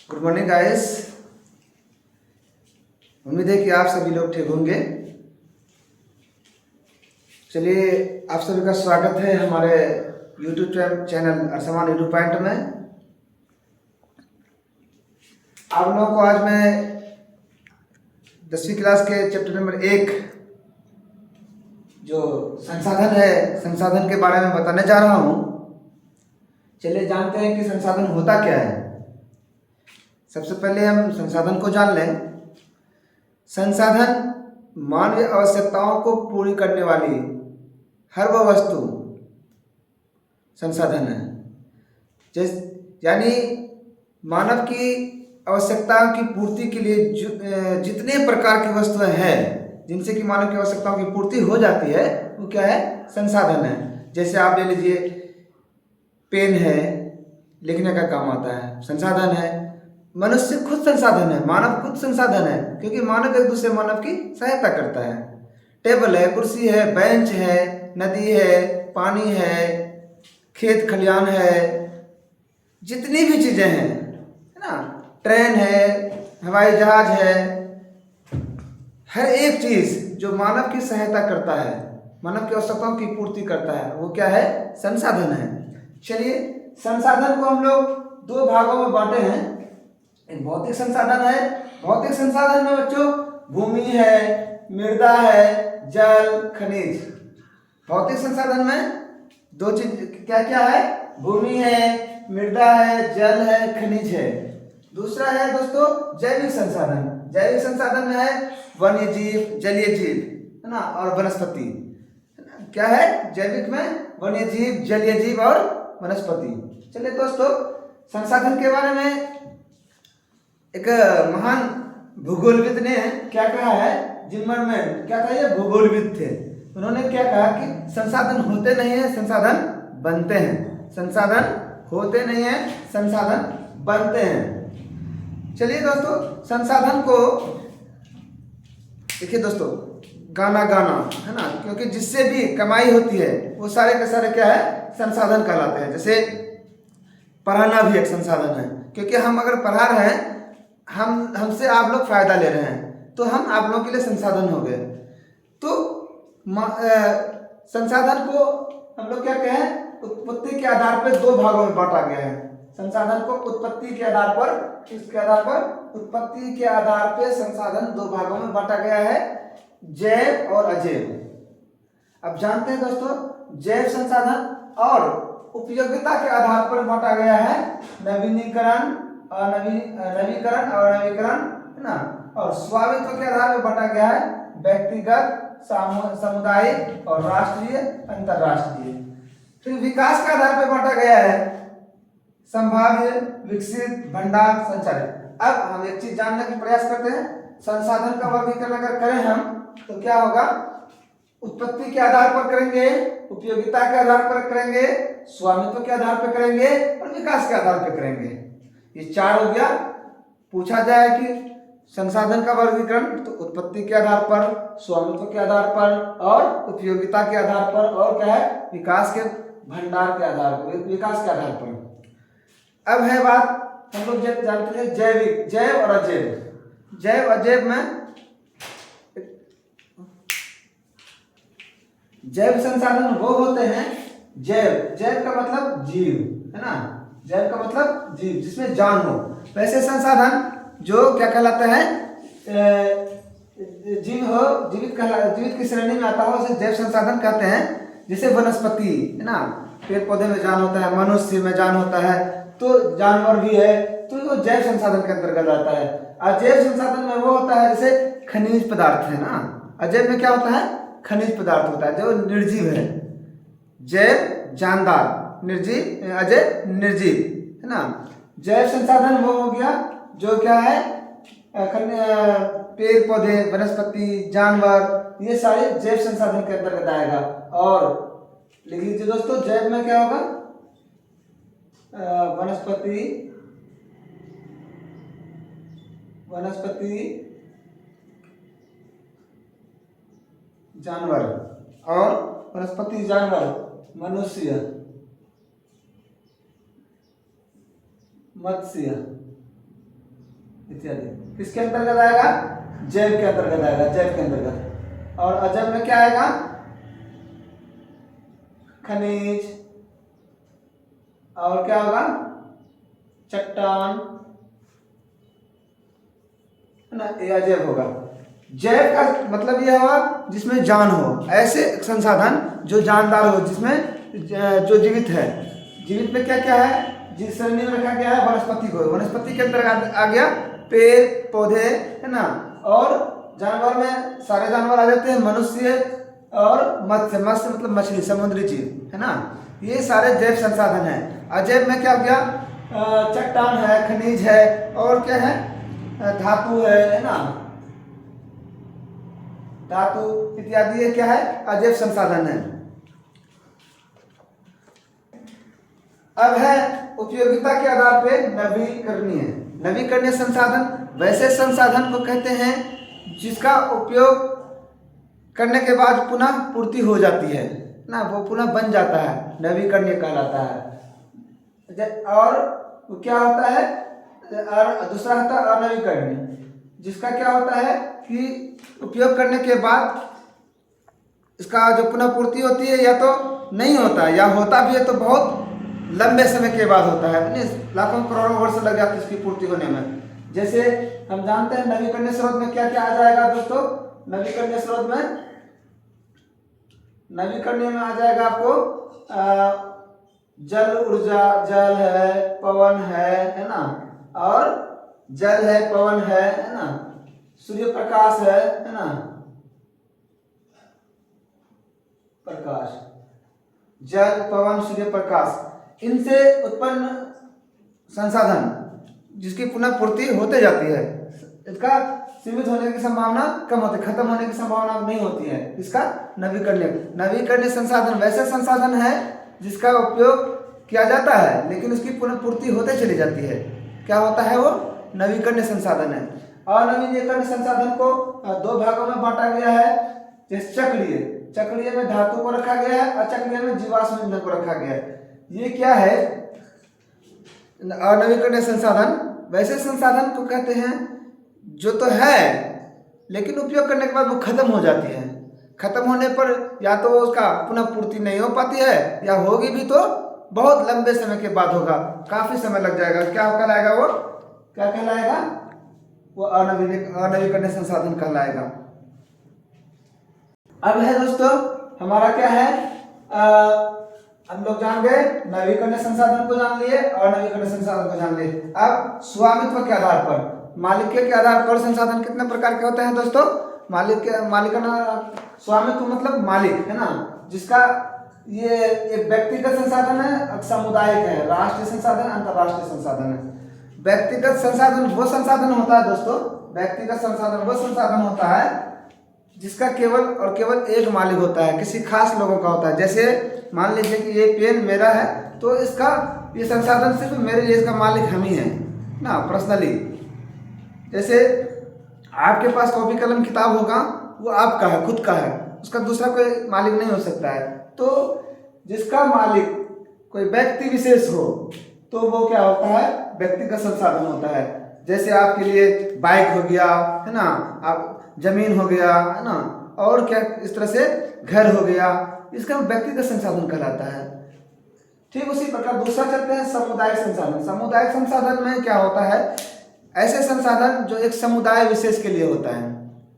Good morning guys. उम्मीद है कि आप सभी लोग ठीक होंगे। चलिए, आप सभी का स्वागत है हमारे यूट्यूब चैनल अरसमान यूट्यूब पॉइंट में। आप लोगों को आज मैं 10वीं क्लास के चैप्टर नंबर 1 जो संसाधन है, संसाधन के बारे में बताने जा रहा हूँ। चलिए जानते हैं कि संसाधन होता क्या है। सबसे पहले हम संसाधन को जान लें। संसाधन मानवीय आवश्यकताओं को पूरी करने वाली हर वह वस्तु संसाधन है। यानी मानव की आवश्यकताओं की पूर्ति के लिए जितने प्रकार की वस्तुएं हैं जिनसे कि मानव की आवश्यकताओं की पूर्ति हो जाती है, वो क्या है? संसाधन है। जैसे आप ले लीजिए, पेन है, लिखने का काम आता है, संसाधन है। मनुष्य खुद संसाधन है, मानव खुद संसाधन है, क्योंकि मानव एक दूसरे मानव की सहायता करता है। टेबल है, कुर्सी है, बेंच है, नदी है, पानी है, खेत खलियान है, जितनी भी चीजें हैं, है ना, ट्रेन है, हवाई जहाज है, हर एक चीज जो मानव की सहायता करता है, मानव की आवश्यकताओं की पूर्ति करता है, वो क्या है? संसाधन है। चलिए, संसाधन को हम लोग दो भागों में बांटे हैं। एक भौतिक संसाधन है। भौतिक संसाधन में बच्चों भूमि है, मृदा है, जल, खनिज। भौतिक संसाधन में दो चीज क्या क्या है? भूमि है, मृदा है, जल है, खनिज है। दूसरा है दोस्तों जैविक संसाधन। जैविक संसाधन में है वन्य जीव, जलीय जीव, है ना, और वनस्पति। क्या है जैविक में? वन्य जीव, जलीय जीव और वनस्पति। चलिए दोस्तों, संसाधन के बारे में एक महान भूगोलविद ने क्या कहा है? जिम्मरमैन क्या था? ये भूगोलविद थे। उन्होंने क्या कहा कि संसाधन होते नहीं है, संसाधन बनते हैं। संसाधन होते नहीं है, संसाधन बनते हैं। चलिए दोस्तों, संसाधन को देखिए दोस्तों, गाना है ना, क्योंकि जिससे भी कमाई होती है वो सारे के सारे क्या है? संसाधन कहलाते हैं। जैसे पढ़ाना भी एक संसाधन है, क्योंकि हम अगर पढ़ा रहे हैं, हमसे आप लोग फायदा ले रहे हैं, तो हम आप लोगों के लिए संसाधन हो गए। तो संसाधन को हम लोग क्या कहें? उत्पत्ति के आधार पर दो भागों में बांटा गया है। संसाधन को उत्पत्ति के आधार पर, किसके आधार पर? उत्पत्ति के आधार पर संसाधन दो भागों में बांटा गया है, जैव और अजैव। अब जानते हैं दोस्तों, जैव संसाधन और उपयोगिता के आधार पर बांटा गया है नवीनीकरण और नवीकरण और नवीकरण, है ना, और स्वामित्व के आधार पर बांटा गया है व्यक्तिगत, सामुदायिक और राष्ट्रीय, अंतरराष्ट्रीय। फिर विकास के आधार पर बांटा गया है संभाव्य, विकसित, भंडार, संचालित। अब हम एक चीज जानने का प्रयास करते हैं। संसाधन का वर्गीकरण अगर करें हम, तो क्या होगा? उत्पत्ति के आधार पर करेंगे, उपयोगिता के आधार पर करेंगे, स्वामित्व के आधार पर करेंगे और विकास के आधार पर करेंगे। ये चार हो गया। पूछा जाए कि संसाधन का वर्गीकरण, तो उत्पत्ति के आधार पर, स्वामित्व के आधार पर और उपयोगिता के आधार पर, और क्या है? विकास के भंडार के आधार पर, विकास के आधार पर। अब है बात, हम लोग जानते हैं जैविक, जैव और अजैव। जैव अजैव में जैव संसाधन वो होते हैं, जैव का मतलब जीव, है ना, जैव का मतलब जीव, जिसमें जान हो। वैसे संसाधन जो क्या कहलाता है? जीव हो, जीवित की श्रेणी में आता हो, उसे जैव संसाधन कहते हैं। जैसे वनस्पति, है ना, पेड़ पौधे में जान होता है, मनुष्य में जान होता है, तो जानवर भी है, तो वो जैव संसाधन के अंतर्गत आता है। अजैव संसाधन में वो होता है जैसे खनिज पदार्थ है ना। अजैव में क्या होता है? खनिज पदार्थ होता है जो निर्जीव है। जैव जानदार, निर्जीव, अजैव निर्जीव, है ना। जैव संसाधन वो हो गया जो क्या है? पेड़ पौधे, वनस्पति, जानवर, ये सारे जैव संसाधन के अंतर्गत आएगा। और लिख लीजिए दोस्तों, जैव में क्या होगा? वनस्पति, जानवर, और वनस्पति, जानवर, मनुष्य, मत्स्य, इत्यादि किसके अंतर्गत आएगा? जैव के अंतर्गत आएगा, जैव के अंतर्गत। और अजैव में क्या आएगा? खनिज, और क्या होगा? चट्टान, है ना, ये अजैव होगा। जैव का मतलब यह हुआ जिसमें जान हो, ऐसे संसाधन जो जानदार हो, जिसमें जो जीवित है। जीवित में क्या क्या है? जिस श्रेणी में रखा गया है वनस्पति को, वनस्पति के अंतर्गत आ गया पेड़ पौधे, है ना। और जानवर में सारे जानवर आ जाते हैं, मनुष्य और मत्स्य, मत्स्य मतलब मछली, समुद्री जीव, है ना। ये सारे जैव संसाधन हैं। अजैव में क्या हो गया? चट्टान है, खनिज है, और क्या है? धातु है ना, धातु इत्यादि। ये क्या है? अजैव संसाधन है। अब है उपयोगिता के आधार पे नवीकरणीय। नवीकरणीय संसाधन वैसे संसाधन को कहते हैं जिसका उपयोग करने के बाद पुनः पूर्ति हो जाती है ना, वो पुनः बन जाता है, नवीकरणीय कहलाता है। और क्या होता है? और दूसरा होता है अनवीकरणीय, जिसका क्या होता है कि उपयोग करने के बाद इसका जो पुनः पूर्ति होती है या तो नहीं होता है, या होता भी है तो बहुत लंबे समय के बाद होता है, लाखों करोड़ों वर्ष लग जाते हैं इसकी पूर्ति होने में। जैसे हम जानते हैं नवीकरणीय स्रोत में क्या क्या आ जाएगा दोस्तों? नवीकरणीय स्रोत में, नवीकरणीय में आ जाएगा आपको जल ऊर्जा, जल है, पवन है ना, और जल है, पवन है ना, सूर्य प्रकाश है ना, प्रकाश, जल, पवन, सूर्य प्रकाश, इनसे उत्पन्न संसाधन जिसकी पुनः पूर्ति होते जाती है, इसका सीमित होने की संभावना कम होती है, खत्म होने की संभावना नहीं होती है। इसका नवीकरणीय, नवीकरणीय संसाधन वैसे संसाधन है जिसका उपयोग किया जाता है लेकिन उसकी पुनः पूर्ति होते चली जाती है। क्या होता है वो? नवीकरणीय संसाधन है। अनवीकरणीय संसाधन को दो भागों में बांटा गया है। जैसे चक्रीय, चक्रीय में धातु को रखा गया है, अचक्रीय में जीवाश्म ईंधन को रखा गया है। ये क्या है? अनवीकरणीय संसाधन वैसे संसाधन को कहते हैं जो तो है लेकिन उपयोग करने के बाद वो खत्म हो जाती है। खत्म होने पर या तो उसका पुनः पूर्ति नहीं हो पाती है, या होगी भी तो बहुत लंबे समय के बाद होगा, काफी समय लग जाएगा। क्या कहलाएगा वो? क्या कहलाएगा वो? अनवीकरणीय संसाधन कहलाएगा। अब है दोस्तों हमारा क्या है, हम लोग जान गए नवीकरणीय संसाधन को, जान लिए और नवीकरणीय संसाधन को जान लिए। अब स्वामित्व के आधार पर, मालिकियत के आधार पर संसाधन कितने प्रकार के होते हैं दोस्तों? मालिकाना स्वामित्व मतलब मालिक, है ना, जिसका ये एक व्यक्तिगत संसाधन है, सामुदायिक है, राष्ट्रीय संसाधन, अंतरराष्ट्रीय संसाधन है। व्यक्तिगत संसाधन वो संसाधन होता है दोस्तों, व्यक्तिगत संसाधन वो संसाधन होता है जिसका केवल और केवल एक मालिक होता है, किसी खास लोगों का होता है। जैसे मान लीजिए कि ये पेन मेरा है तो इसका ये संसाधन सिर्फ मेरे लिए, इसका मालिक हम ही हैं ना, पर्सनली। जैसे आपके पास कॉपी कलम किताब होगा, वो आपका है, खुद का है, उसका दूसरा कोई मालिक नहीं हो सकता है। तो जिसका मालिक कोई व्यक्ति विशेष हो तो वो क्या होता है? व्यक्तिगत संसाधन होता है। जैसे आपके लिए बाइक हो गया, है ना, आप जमीन हो गया, है ना, और क्या इस तरह से घर हो गया, इसका व्यक्तिगत संसाधन कहलाता है। ठीक उसी प्रकार दूसरा चलते हैं सामुदायिक संसाधन। सामुदायिक संसाधन में क्या होता है? ऐसे संसाधन जो एक समुदाय विशेष के लिए होता है।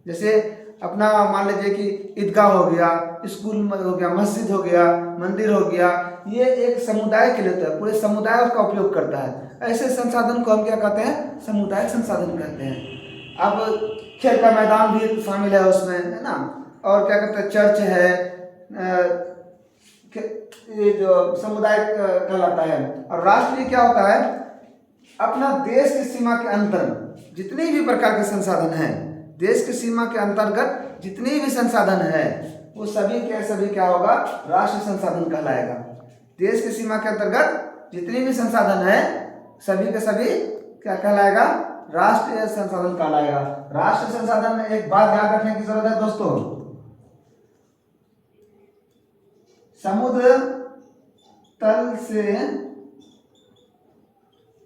जैसे अपना मान लीजिए कि ईदगाह हो गया, स्कूल हो गया, मस्जिद हो गया, मंदिर हो गया, ये एक समुदाय के लिए होता है, पूरे समुदाय उसका उपयोग करता है। ऐसे संसाधन को हम क्या कहते हैं? सामुदायिक संसाधन कहते हैं। अब खेल का मैदान भी शामिल है उसमें, है ना, और क्या कहते हैं, चर्च है, ये जो समुदाय कहलाता है। और राष्ट्रीय क्या होता है? अपना देश की सीमा के अंदर जितनी भी प्रकार के संसाधन हैं, देश की सीमा के अंतर्गत जितनी भी संसाधन है वो सभी के सभी क्या होगा? राष्ट्रीय संसाधन कहलाएगा। देश की सीमा के अंतर्गत जितनी भी संसाधन है सभी के सभी क्या कहलाएगा? राष्ट्रीय संसाधन कहलाएगा। राष्ट्रीय संसाधन में एक बात याद रखने की जरूरत है दोस्तों, समुद्र तल से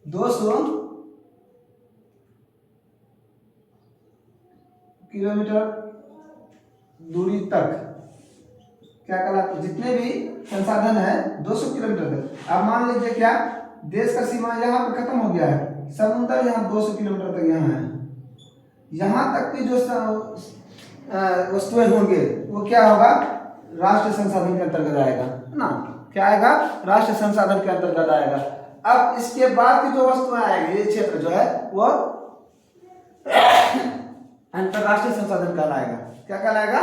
200 किलोमीटर दूरी तक क्या कहलाता है, जितने भी संसाधन है 200 किलोमीटर तक। अब मान लीजिए क्या देश का सीमा यहाँ पे खत्म हो गया है, समुद्र यहाँ 200 किलोमीटर तक यहाँ है, यहाँ तक की जो वस्तुएं होंगे वो क्या होगा, राष्ट्रीय संसाधन के अंतर्गत आएगा, है ना। क्या आएगा, राष्ट्रीय संसाधन के अंतर्गत आएगा। अब इसके बाद की जो वस्तुएं आएगी, ये क्षेत्र जो है वो अंतरराष्ट्रीय संसाधन कहलाएगा। क्या कहलाएगा,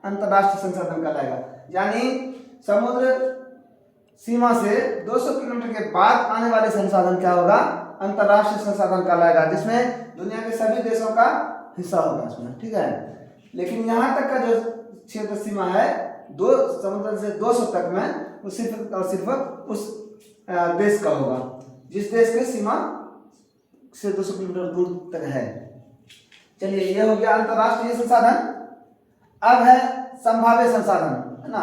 अंतरराष्ट्रीय संसाधन कहलाएगा। यानी समुद्र सीमा से 200 किलोमीटर के बाद आने वाले संसाधन क्या होगा, अंतरराष्ट्रीय संसाधन कहलाएगा, जिसमें दुनिया के सभी देशों का हिस्सा होगा इसमें, ठीक है। लेकिन यहाँ तक का जो क्षेत्र सीमा है समुद्र से 200 तक में वो सिर्फ और सिर्फ उस देश का होगा, जिस देश की सीमा से 200 किलोमीटर दूर तक है। चलिए, ये हो गया अंतरराष्ट्रीय संसाधन। अब है संभाव्य संसाधन, है ना।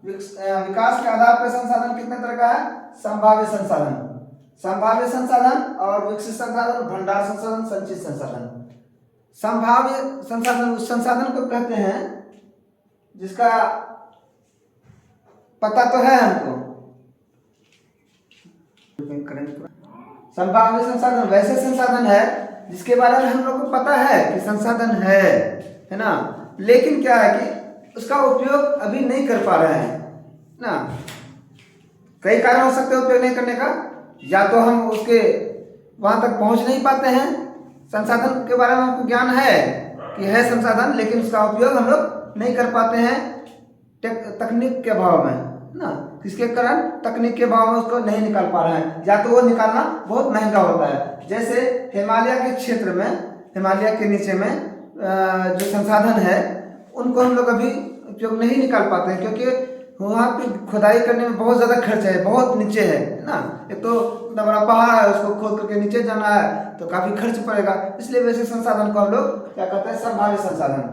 विकास के आधार पर संसाधन कितने तरह का है, संभाव्य संसाधन, संभाव्य संसाधन और विकसित संसाधन, भंडार संसाधन, संचित संसाधन। संभाव्य संसाधन उस संसाधन को कहते हैं जिसका पता तो है हमको। संभाव्य संसाधन वैसे संसाधन है जिसके बारे में हम लोग को पता है कि संसाधन है ना, लेकिन क्या है कि उसका उपयोग अभी नहीं कर पा रहे हैं ना। कई कारण हो सकते हैं उपयोग नहीं करने का, या तो हम उसके वहां तक पहुंच नहीं पाते हैं, संसाधन के बारे में हमको ज्ञान है कि है संसाधन, लेकिन उसका उपयोग हम लोग नहीं कर पाते हैं तकनीक के अभाव में ना। किसके कारण, तकनीक के अभाव में उसको नहीं निकाल पा रहे हैं, या तो वो निकालना बहुत महंगा होता है। जैसे हिमालय के क्षेत्र में, हिमालय के नीचे में जो संसाधन है उनको हम लोग अभी उपयोग नहीं निकाल पाते हैं, क्योंकि वहाँ पे खुदाई करने में बहुत ज़्यादा खर्च है, बहुत नीचे है ना। एक तो इतना बड़ा पहाड़ है, उसको खोद करके नीचे जाना है तो काफ़ी खर्च पड़ेगा। इसलिए वैसे संसाधन को हम लोग क्या कहते हैं, संभाव्य संसाधन,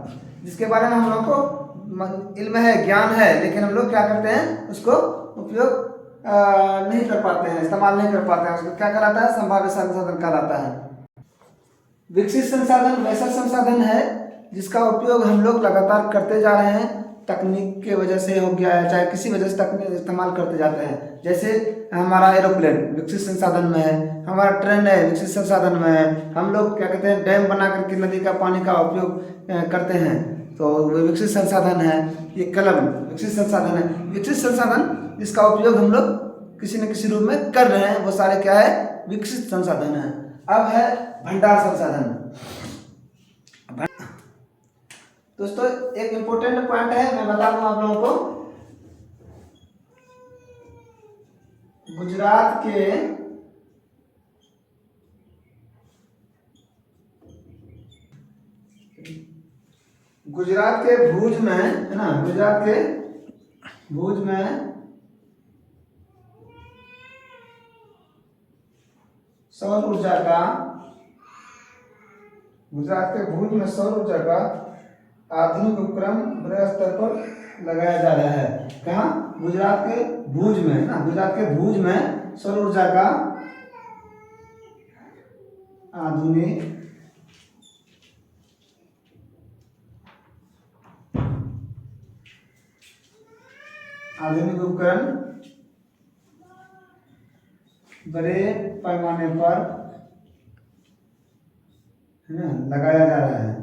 जिसके बारे में हम लोग को इल्म है, ज्ञान है, लेकिन हम लोग क्या करते हैं, उसको उपयोग नहीं कर पाते हैं, इस्तेमाल नहीं कर पाते हैं। उसको क्या कहलाता है, संभाव्य संसाधन कहलाता है। विकसित संसाधन वैसा संसाधन है जिसका उपयोग हम लोग लगातार करते जा रहे हैं, तकनीक के वजह से हो गया है, चाहे किसी वजह से तकनीक इस्तेमाल करते जाते हैं। जैसे हमारा एरोप्लेन विकसित संसाधन में है, हमारा ट्रेन है विकसित संसाधन में है, हम लोग क्या कहते हैं डैम बना करके नदी का पानी का उपयोग करते हैं, तो वो विकसित संसाधन है। ये कलम विकसित संसाधन है। विकसित संसाधन जिसका उपयोग हम लोग किसी न किसी रूप में कर रहे हैं, वो सारे क्या है, विकसित संसाधन है। अब है भंडार संसाधन। दोस्तों, एक इम्पोर्टेंट पॉइंट है, मैं बता दूं आप लोगों को। गुजरात के भुज में, है ना, गुजरात के भुज में सौर ऊर्जा का, गुजरात के भुज में सौर ऊर्जा का आधुनिक उपक्रम बड़े स्तर पर लगाया जा रहा है। कहाँ, गुजरात के भुज में, है ना, गुजरात के भुज में सौर ऊर्जा का आधुनिक उपकरण बड़े पैमाने पर, है ना, लगाया जा रहा है।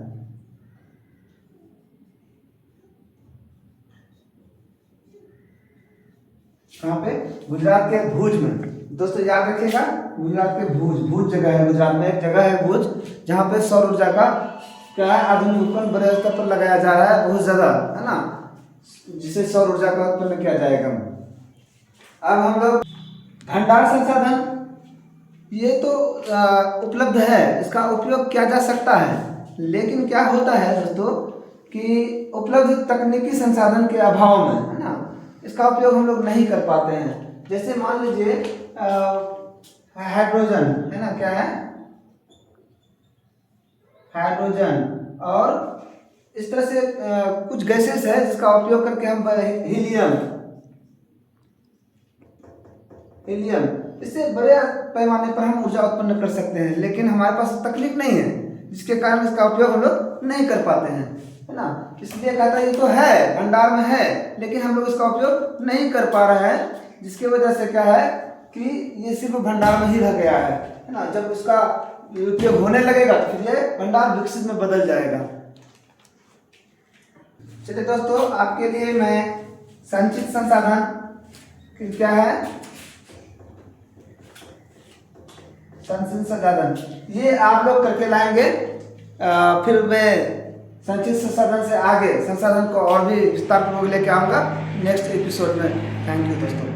कहाँ पे, गुजरात के भुज में। दोस्तों याद रखिएगा, गुजरात के भुज जगह है, गुजरात में एक जगह है भुज, जहाँ पे सौर ऊर्जा का क्या है, आधुनिक उपकरण बड़े स्तर पर लगाया जा रहा है, बहुत ज्यादा, है ना, जिससे सौर ऊर्जा का उत्पन्न किया जाएगा। अब हम लोग भंडार संसाधन, ये तो उपलब्ध है, इसका उपयोग किया जा सकता है, लेकिन क्या होता है दोस्तों कि उपलब्ध तकनीकी संसाधन के अभाव में, है ना, इसका उपयोग हम लोग नहीं कर पाते हैं। जैसे मान लीजिए हाइड्रोजन, है ना, क्या है, हाइड्रोजन, और इस तरह से कुछ गैसेस है जिसका उपयोग करके हम हीलियम, इससे बड़े पैमाने पर हम ऊर्जा उत्पन्न कर सकते हैं, लेकिन हमारे पास तकनीक नहीं है जिसके कारण इसका उपयोग हम लोग नहीं कर पाते हैं, है ना। इसलिए कहता है ये तो है, भंडार में है, लेकिन हम लोग इसका उपयोग नहीं कर पा रहे हैं, जिसकी वजह से क्या है कि ये सिर्फ भंडार में ही रह गया है ना। जब उसका उपयोग होने लगेगा तो फिर ये भंडार विकसित में बदल जाएगा। चलिए दोस्तों, आपके लिए मैं संचित संसाधन क्या है, संचित संसाधन ये आप लोग करके लाएंगे। फिर मैं संचित संसाधन से आगे संसाधन को और भी विस्तार पूर्वक लेके आऊँगा नेक्स्ट एपिसोड में। थैंक यू दोस्तों।